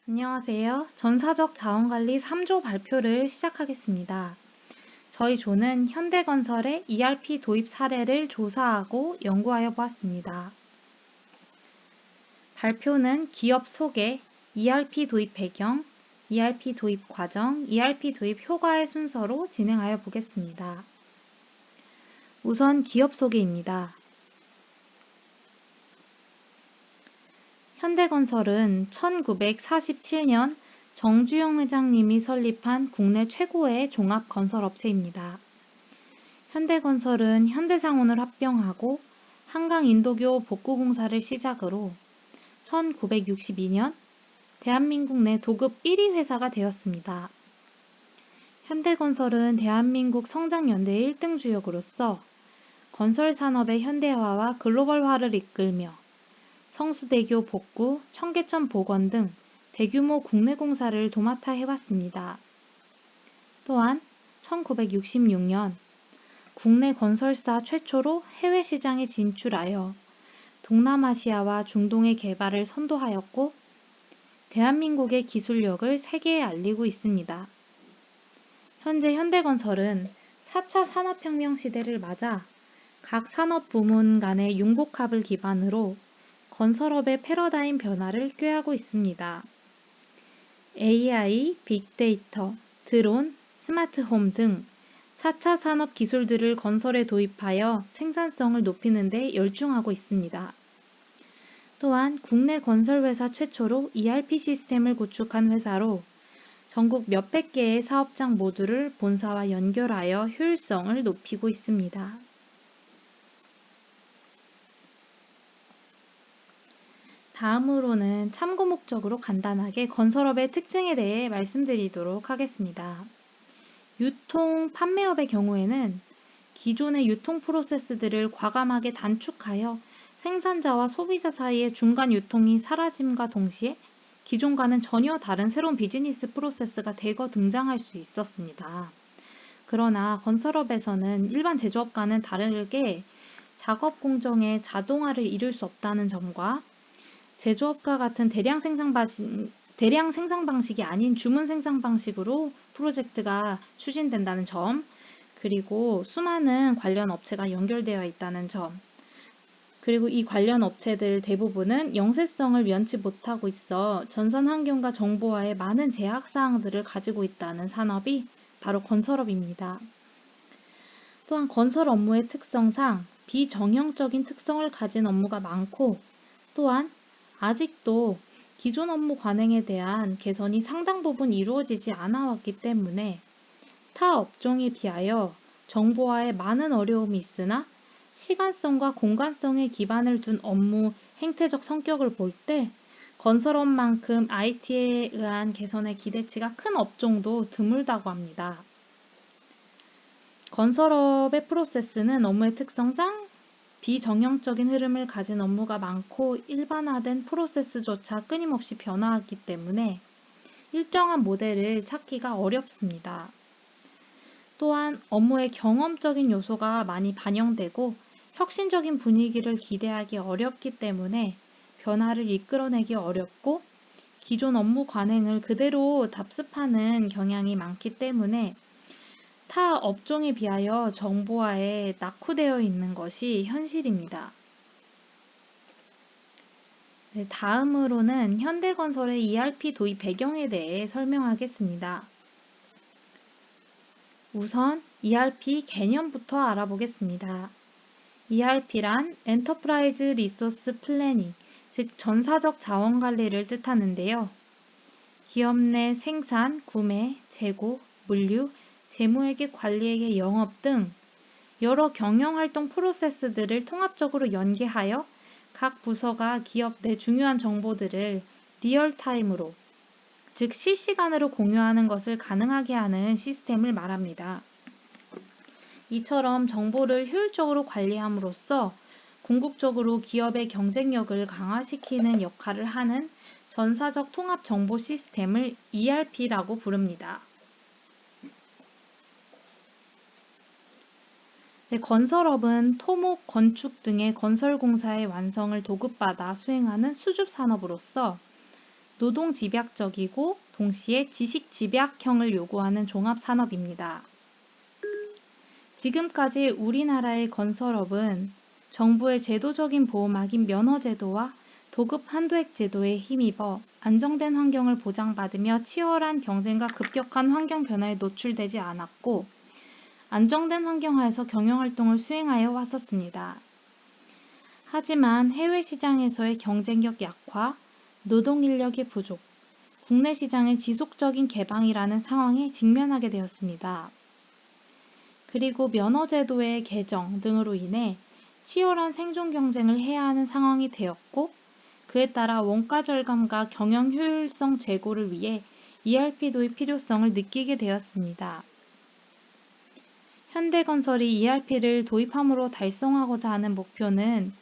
안녕하세요. 전사적 자원관리 3조 발표를 시작하겠습니다. 저희 조는 현대건설의 ERP 도입 사례를 조사하고 연구하여 보았습니다. 발표는 기업 소개, ERP 도입 배경, ERP 도입 과정, ERP 도입 효과의 순서로 진행하여 보겠습니다. 우선 기업 소개입니다. 현대건설은 1947년 정주영 회장님이 설립한 국내 최고의 종합건설업체입니다. 현대건설은 현대상온을 합병하고 한강인도교 복구공사를 시작으로 1962년 대한민국 내 도급 1위 회사가 되었습니다. 현대건설은 대한민국 성장연대의 1등 주역으로서 건설산업의 현대화와 글로벌화를 이끌며 성수대교 복구, 청계천 복원 등 대규모 국내 공사를 도맡아 해왔습니다. 또한 1966년 국내 건설사 최초로 해외 시장에 진출하여 동남아시아와 중동의 개발을 선도하였고 대한민국의 기술력을 세계에 알리고 있습니다. 현재 현대건설은 4차 산업혁명 시대를 맞아 각 산업 부문 간의 융복합을 기반으로 건설업의 패러다임 변화를 꾀하고 있습니다. AI, 빅데이터, 드론, 스마트홈 등 4차 산업 기술들을 건설에 도입하여 생산성을 높이는 데 열중하고 있습니다. 또한 국내 건설회사 최초로 ERP 시스템을 구축한 회사로 전국 몇백 개의 사업장 모두를 본사와 연결하여 효율성을 높이고 있습니다. 다음으로는 참고 목적으로 간단하게 건설업의 특징에 대해 말씀드리도록 하겠습니다. 유통, 판매업의 경우에는 기존의 유통 프로세스들을 과감하게 단축하여 생산자와 소비자 사이의 중간 유통이 사라짐과 동시에 기존과는 전혀 다른 새로운 비즈니스 프로세스가 대거 등장할 수 있었습니다. 그러나 건설업에서는 일반 제조업과는 다르게 작업 공정의 자동화를 이룰 수 없다는 점과 제조업과 같은 대량 생산 방식이 아닌 주문 생산 방식으로 프로젝트가 추진된다는 점, 그리고 수많은 관련 업체가 연결되어 있다는 점, 그리고 이 관련 업체들 대부분은 영세성을 면치 못하고 있어 전산 환경과 정보화에 많은 제약사항들을 가지고 있다는 산업이 바로 건설업입니다. 또한 건설 업무의 특성상 비정형적인 특성을 가진 업무가 많고 또한 아직도 기존 업무 관행에 대한 개선이 상당 부분 이루어지지 않아 왔기 때문에 타 업종에 비하여 정보화에 많은 어려움이 있으나 시간성과 공간성에 기반을 둔 업무 행태적 성격을 볼 때 건설업만큼 IT에 의한 개선의 기대치가 큰 업종도 드물다고 합니다. 건설업의 프로세스는 업무의 특성상 비정형적인 흐름을 가진 업무가 많고 일반화된 프로세스조차 끊임없이 변화하기 때문에 일정한 모델을 찾기가 어렵습니다. 또한 업무의 경험적인 요소가 많이 반영되고 혁신적인 분위기를 기대하기 어렵기 때문에 변화를 이끌어내기 어렵고 기존 업무 관행을 그대로 답습하는 경향이 많기 때문에 타 업종에 비하여 정보화에 낙후되어 있는 것이 현실입니다. 네, 다음으로는 현대건설의 ERP 도입 배경에 대해 설명하겠습니다. 우선 ERP 개념부터 알아보겠습니다. ERP란 엔터프라이즈 리소스 플래닝, 즉 전사적 자원 관리를 뜻하는데요. 기업 내 생산, 구매, 재고, 물류, 재무회계 관리회계 영업 등 여러 경영활동 프로세스들을 통합적으로 연계하여 각 부서가 기업 내 중요한 정보들을 리얼타임으로, 즉 실시간으로 공유하는 것을 가능하게 하는 시스템을 말합니다. 이처럼 정보를 효율적으로 관리함으로써 궁극적으로 기업의 경쟁력을 강화시키는 역할을 하는 전사적 통합 정보 시스템을 ERP라고 부릅니다. 네, 건설업은 토목, 건축 등의 건설공사의 완성을 도급받아 수행하는 수줍 산업으로서 노동 집약적이고 동시에 지식 집약형을 요구하는 종합산업입니다. 지금까지 우리나라의 건설업은 정부의 제도적인 보호막인 면허제도와 도급 한도액 제도에 힘입어 안정된 환경을 보장받으며 치열한 경쟁과 급격한 환경 변화에 노출되지 않았고 안정된 환경 하에서 경영활동을 수행하여 왔었습니다. 하지만 해외 시장에서의 경쟁력 약화, 노동인력의 부족, 국내 시장의 지속적인 개방이라는 상황에 직면하게 되었습니다. 그리고 면허제도의 개정 등으로 인해 치열한 생존 경쟁을 해야 하는 상황이 되었고 그에 따라 원가 절감과 경영 효율성 제고를 위해 ERP 도입 필요성을 느끼게 되었습니다. 현대건설이 ERP를 도입함으로 달성하고자 하는 목표는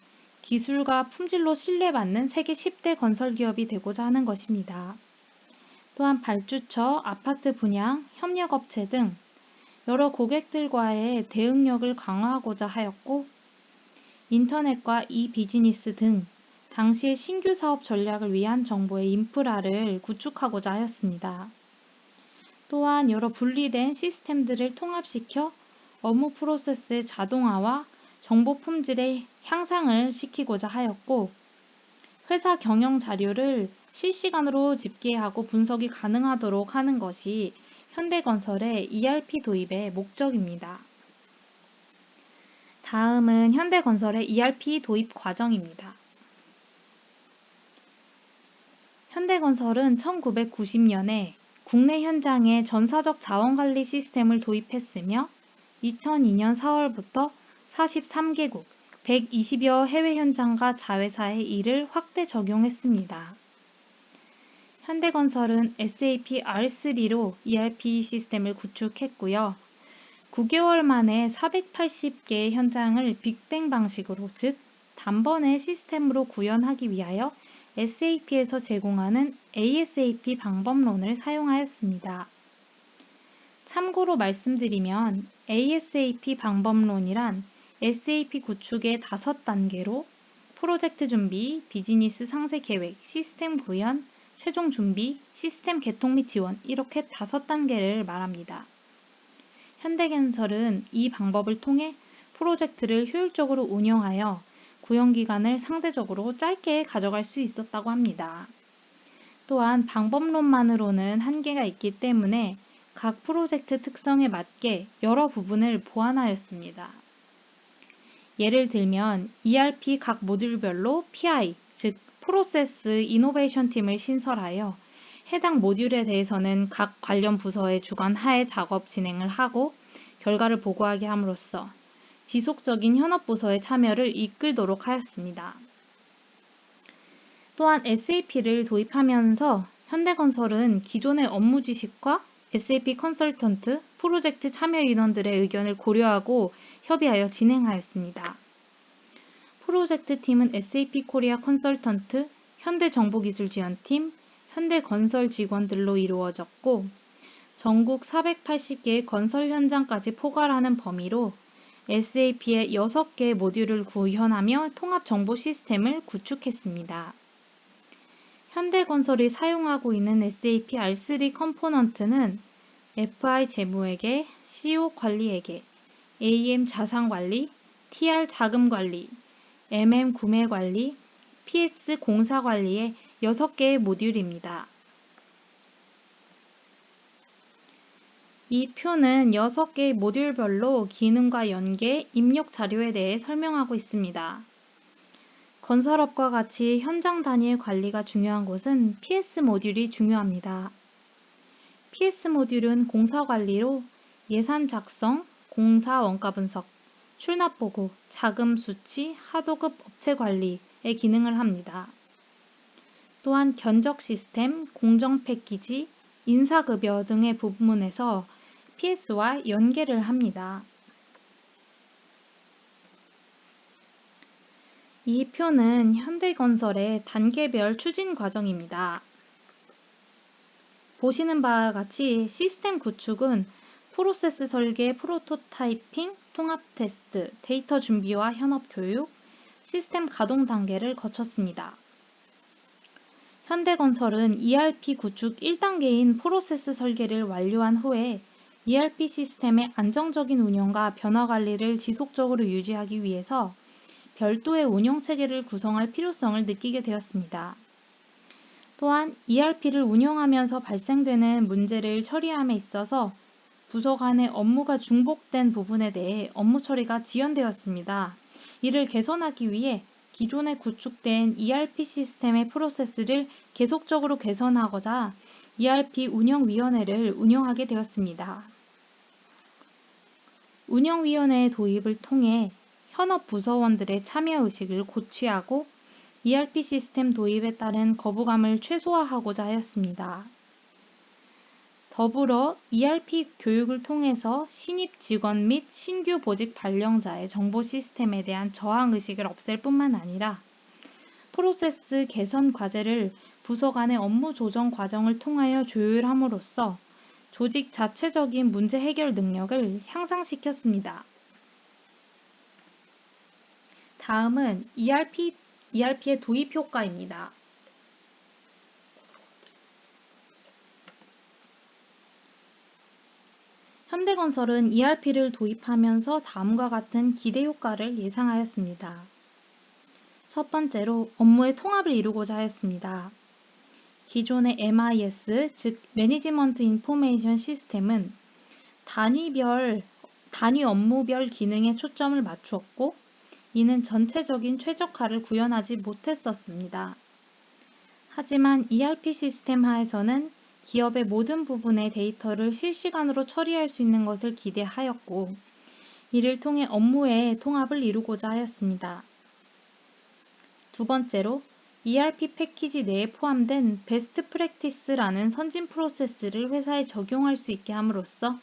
기술과 품질로 신뢰받는 세계 10대 건설기업이 되고자 하는 것입니다. 또한 발주처, 아파트 분양, 협력업체 등 여러 고객들과의 대응력을 강화하고자 하였고 인터넷과 이비즈니스 등 당시의 신규 사업 전략을 위한 정보의 인프라를 구축하고자 하였습니다. 또한 여러 분리된 시스템들을 통합시켜 업무 프로세스의 자동화와 정보 품질의 향상을 시키고자 하였고 회사 경영 자료를 실시간으로 집계하고 분석이 가능하도록 하는 것이 현대건설의 ERP 도입의 목적입니다. 다음은 현대건설의 ERP 도입 과정입니다. 현대건설은 1990년에 국내 현장에 전사적 자원관리 시스템을 도입했으며 2002년 4월부터 43개국 120여 해외 현장과 자회사에 이를 확대 적용했습니다. 현대건설은 SAP R3로 ERP 시스템을 구축했고요. 9개월 만에 480개의 현장을 빅뱅 방식으로 즉 단번에 시스템으로 구현하기 위하여 SAP에서 제공하는 ASAP 방법론을 사용하였습니다. 참고로 말씀드리면 ASAP 방법론이란 SAP 구축의 5단계로 프로젝트 준비, 비즈니스 상세 계획, 시스템 구현, 최종 준비, 시스템 개통 및 지원 이렇게 5단계를 말합니다. 현대건설은 이 방법을 통해 프로젝트를 효율적으로 운영하여 구현기간을 상대적으로 짧게 가져갈 수 있었다고 합니다. 또한 방법론만으로는 한계가 있기 때문에 각 프로젝트 특성에 맞게 여러 부분을 보완하였습니다. 예를 들면 ERP 각 모듈별로 PI, 즉 프로세스 이노베이션 팀을 신설하여 해당 모듈에 대해서는 각 관련 부서의 주관 하에 작업 진행을 하고 결과를 보고하게 함으로써 지속적인 현업부서의 참여를 이끌도록 하였습니다. 또한 SAP를 도입하면서 현대건설은 기존의 업무 지식과 SAP 컨설턴트, 프로젝트 참여 인원들의 의견을 고려하고 협의하여 진행하였습니다. 프로젝트 팀은 SAP 코리아 컨설턴트, 현대정보기술지원팀, 현대건설 직원들로 이루어졌고 전국 480개의 건설 현장까지 포괄하는 범위로 SAP의 6개의 모듈을 구현하며 통합정보 시스템을 구축했습니다. 현대건설이 사용하고 있는 SAP R3 컴포넌트는 FI 재무회계, CO 관리회계, AM 자산관리, TR 자금관리, MM 구매관리, PS 공사관리의 6개의 모듈입니다. 이 표는 6개의 모듈별로 기능과 연계, 입력 자료에 대해 설명하고 있습니다. 건설업과 같이 현장 단위의 관리가 중요한 곳은 PS 모듈이 중요합니다. PS 모듈은 공사 관리로 예산 작성, 공사 원가 분석, 출납 보고, 자금 수치, 하도급 업체 관리의 기능을 합니다. 또한 견적 시스템, 공정 패키지, 인사급여 등의 부분에서 PS와 연계를 합니다. 이 표는 현대건설의 단계별 추진 과정입니다. 보시는 바와 같이 시스템 구축은 프로세스 설계, 프로토타이핑, 통합 테스트, 데이터 준비와 현업 교육, 시스템 가동 단계를 거쳤습니다. 현대건설은 ERP 구축 1단계인 프로세스 설계를 완료한 후에 ERP 시스템의 안정적인 운영과 변화 관리를 지속적으로 유지하기 위해서 별도의 운영 체계를 구성할 필요성을 느끼게 되었습니다. 또한 ERP를 운영하면서 발생되는 문제를 처리함에 있어서 부서 간의 업무가 중복된 부분에 대해 업무 처리가 지연되었습니다. 이를 개선하기 위해 기존에 구축된 ERP 시스템의 프로세스를 계속적으로 개선하고자 ERP 운영위원회를 운영하게 되었습니다. 운영위원회의 도입을 통해 현업 부서원들의 참여의식을 고취하고 ERP 시스템 도입에 따른 거부감을 최소화하고자 하였습니다. 더불어 ERP 교육을 통해서 신입 직원 및 신규 보직 발령자의 정보 시스템에 대한 저항의식을 없앨 뿐만 아니라 프로세스 개선 과제를 부서 간의 업무 조정 과정을 통하여 조율함으로써 조직 자체적인 문제 해결 능력을 향상시켰습니다. 다음은 ERP의 도입 효과입니다. 현대건설은 ERP를 도입하면서 다음과 같은 기대 효과를 예상하였습니다. 첫 번째로 업무의 통합을 이루고자 하였습니다. 기존의 MIS, 즉 매니지먼트 인포메이션 시스템은 단위 업무별 기능에 초점을 맞추었고 이는 전체적인 최적화를 구현하지 못했었습니다. 하지만 ERP 시스템 하에서는 기업의 모든 부분의 데이터를 실시간으로 처리할 수 있는 것을 기대하였고 이를 통해 업무의 통합을 이루고자 하였습니다. 두 번째로 ERP 패키지 내에 포함된 베스트 프랙티스라는 선진 프로세스를 회사에 적용할 수 있게 함으로써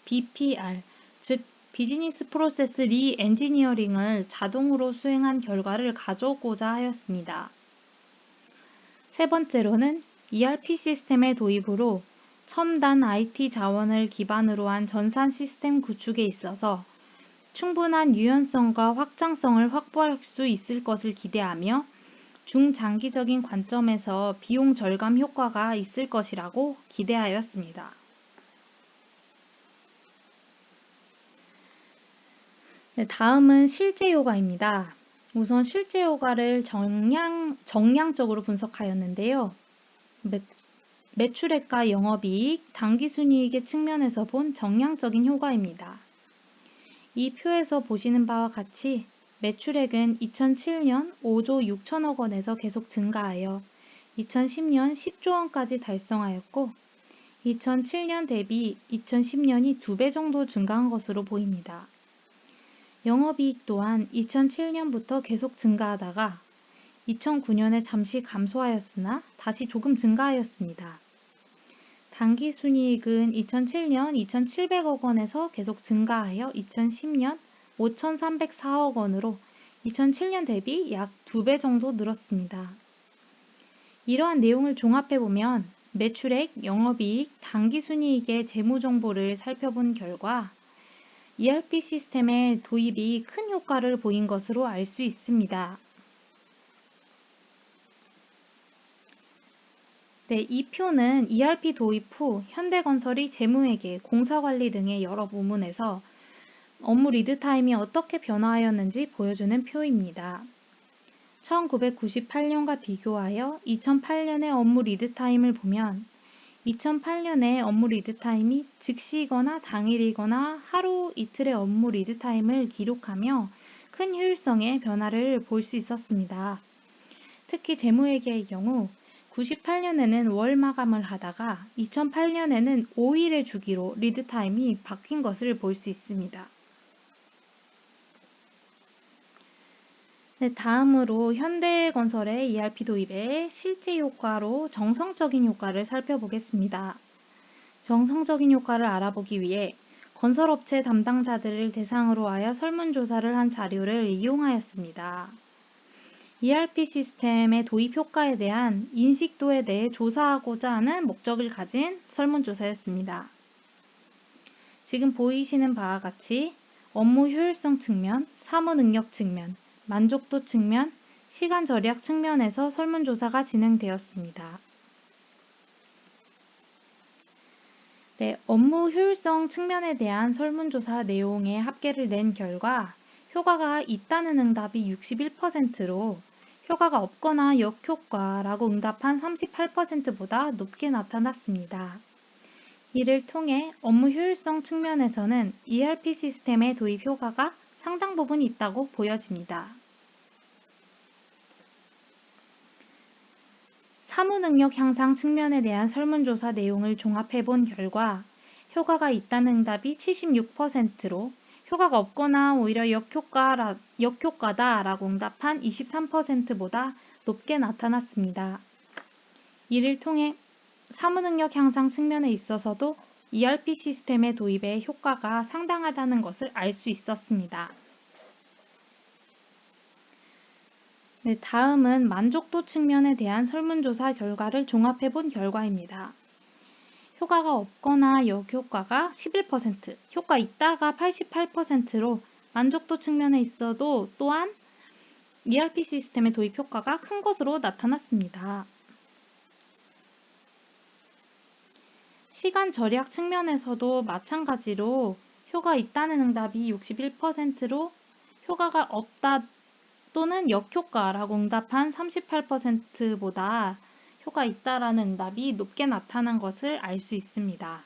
BPR, 즉 비즈니스 프로세스 리엔지니어링을 자동으로 수행한 결과를 가져오고자 하였습니다. 세 번째로는 ERP 시스템의 도입으로 첨단 IT 자원을 기반으로 한 전산 시스템 구축에 있어서 충분한 유연성과 확장성을 확보할 수 있을 것을 기대하며 중장기적인 관점에서 비용 절감 효과가 있을 것이라고 기대하였습니다. 네, 다음은 실제 효과입니다. 우선 실제 효과를 정량적으로 분석하였는데요. 매출액과 영업이익, 당기순이익의 측면에서 본 정량적인 효과입니다. 이 표에서 보시는 바와 같이 매출액은 2007년 5조 6천억 원에서 계속 증가하여 2010년 10조 원까지 달성하였고 2007년 대비 2010년이 2배 정도 증가한 것으로 보입니다. 영업이익 또한 2007년부터 계속 증가하다가 2009년에 잠시 감소하였으나 다시 조금 증가하였습니다. 당기순이익은 2007년 2,700억 원에서 계속 증가하여 2010년 5,304억 원으로 2007년 대비 약 2배 정도 늘었습니다. 이러한 내용을 종합해보면 매출액, 영업이익, 당기순이익의 재무정보를 살펴본 결과 ERP 시스템의 도입이 큰 효과를 보인 것으로 알 수 있습니다. 네, 이 표는 ERP 도입 후 현대건설이 재무회계, 공사관리 등의 여러 부문에서 업무 리드타임이 어떻게 변화하였는지 보여주는 표입니다. 1998년과 비교하여 2008년의 업무 리드타임을 보면 2008년에 업무 리드타임이 즉시이거나 당일이거나 하루 이틀의 업무 리드타임을 기록하며 큰 효율성의 변화를 볼 수 있었습니다. 특히 재무회계의 경우 98년에는 월 마감을 하다가 2008년에는 5일의 주기로 리드타임이 바뀐 것을 볼 수 있습니다. 네, 다음으로 현대건설의 ERP 도입의 실제 효과로 정성적인 효과를 살펴보겠습니다. 정성적인 효과를 알아보기 위해 건설업체 담당자들을 대상으로 하여 설문조사를 한 자료를 이용하였습니다. ERP 시스템의 도입 효과에 대한 인식도에 대해 조사하고자 하는 목적을 가진 설문조사였습니다. 지금 보이시는 바와 같이 업무 효율성 측면, 사무 능력 측면, 만족도 측면, 시간 절약 측면에서 설문조사가 진행되었습니다. 네, 업무 효율성 측면에 대한 설문조사 내용의 합계를 낸 결과 효과가 있다는 응답이 61%로 효과가 없거나 역효과라고 응답한 38%보다 높게 나타났습니다. 이를 통해 업무 효율성 측면에서는 ERP 시스템의 도입 효과가 상당 부분 있다고 보여집니다. 사무 능력 향상 측면에 대한 설문조사 내용을 종합해 본 결과 효과가 있다는 응답이 76%로 효과가 없거나 오히려 역효과다라고 응답한 23%보다 높게 나타났습니다. 이를 통해 사무 능력 향상 측면에 있어서도 ERP 시스템의 도입의 효과가 상당하다는 것을 알 수 있었습니다. 네, 다음은 만족도 측면에 대한 설문조사 결과를 종합해 본 결과입니다. 효과가 없거나 역효과가 11%, 효과 있다가 88%로 만족도 측면에 있어도 또한 ERP 시스템의 도입 효과가 큰 것으로 나타났습니다. 시간 절약 측면에서도 마찬가지로 효과 있다는 응답이 61%로 효과가 없다 또는 역효과라고 응답한 38%보다 효과 있다라는 응답이 높게 나타난 것을 알 수 있습니다.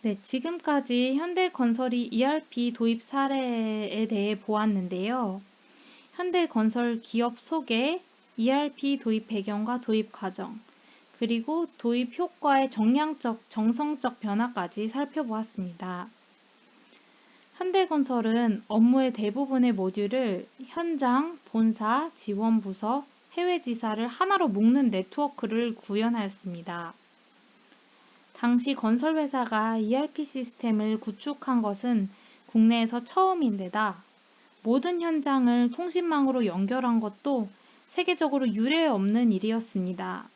네, 지금까지 현대건설이 ERP 도입 사례에 대해 보았는데요. 현대건설 기업 소개, ERP 도입 배경과 도입 과정, 그리고 도입 효과의 정량적, 정성적 변화까지 살펴보았습니다. 현대건설은 업무의 대부분의 모듈을 현장, 본사, 지원부서, 해외지사를 하나로 묶는 네트워크를 구현하였습니다. 당시 건설회사가 ERP 시스템을 구축한 것은 국내에서 처음인데다 모든 현장을 통신망으로 연결한 것도 세계적으로 유례 없는 일이었습니다.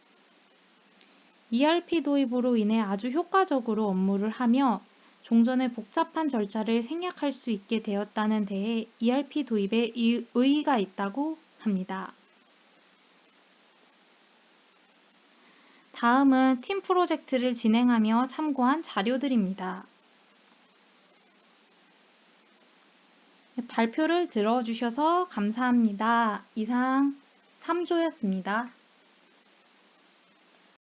ERP 도입으로 인해 아주 효과적으로 업무를 하며 종전의 복잡한 절차를 생략할 수 있게 되었다는 데에 ERP 도입에 의의가 있다고 합니다. 다음은 팀 프로젝트를 진행하며 참고한 자료들입니다. 발표를 들어주셔서 감사합니다. 이상 3조였습니다.